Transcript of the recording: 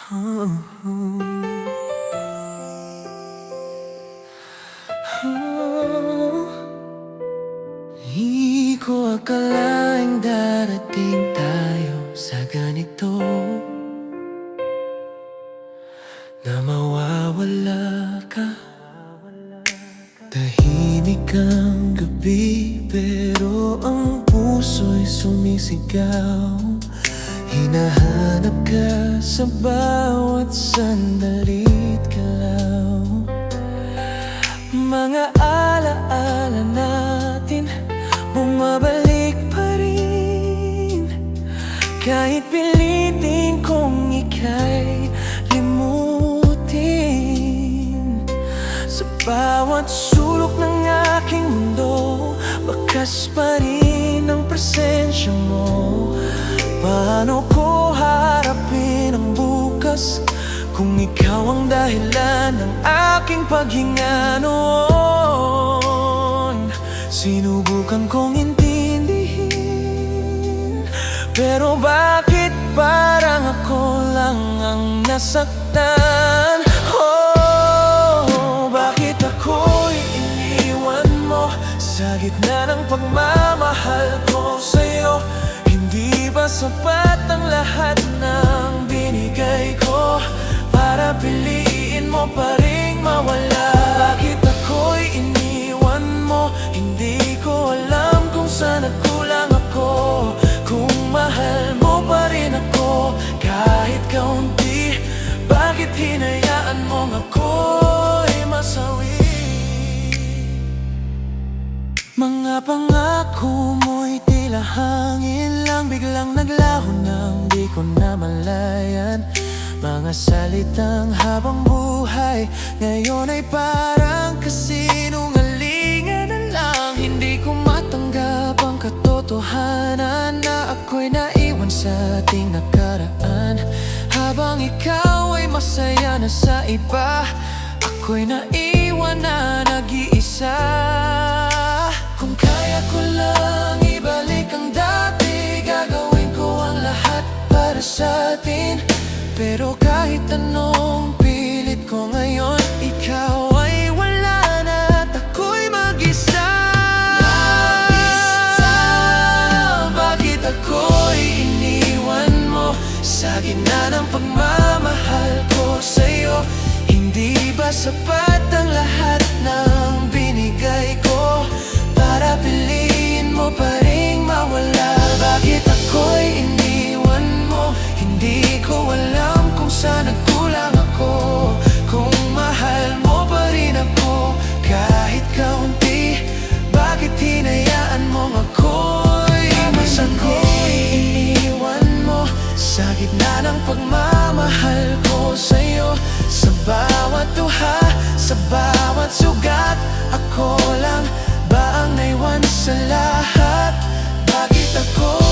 Di ko akalaing darating tayo sa ganito, na mawawala ka. Tahimik ang gabi pero ang puso'y sumisigaw. Hinahanap ka sa bawat sandali't galaw. Mga alaala natin bumabalik pa rin, kahit pilitin kong ika'y limutin. Sa bawat sulok ng aking mundo, bakas pa rin ang presensya mo. Paano ko harapin ang bukas kung ikaw ang dahilan ng aking paghinga noon? Sinubukan kong intindihin, pero bakit parang ako lang ang nasaktan? Oh, bakit ako'y iniwan mo sa gitna ng pagmamahal ko sa'yo? Hindi ba sapat ang lahat ng binigay ko para piliin mo pa ring mawala? Bakit ako'y iniwan mo? Hindi ko alam kung saan nagkulang ako, kung mahal mo pa rin ako kahit kaunti. Bakit hinayaan mong ako'y masawi? Mga pangako mo'y tila hangin lang, biglang naglaho nang di ko namalayan. Mga salitang habang buhay ngayon ay parang kasinungalingan na lang. Hindi ko matanggap ang katotohanan na ako'y naiwan sa ating nakaraan. Habang ikaw ay masaya na sa iba, ako'y naiwan na nag-iisa. Kung kaya ko lang ibalik ang dati, gagawin ko ang lahat para sa atin. Pero kahit anong pilit ko ngayon, ikaw ay wala na at ako'y mag-isa. Bakit ako'y iniwan mo sa gitna ng pagmamahal ko sa'yo? Hindi ba sapat ang lahat ng binigay ko para piliin mo pa ring mawala? Bakit ako'y iniwan mo? Hindi ko alam kung saan nagkulang ako, kung mahal mo pa rin ako kahit kaunti. Bakit hinayaan mong ako'y ako'y iniwan mo sa gitna ng pagmamahal ko sa'yo? Sa bawat tuha, sa bawat sugat, ako lang ba ang naiwan sa lahat? Bakit ako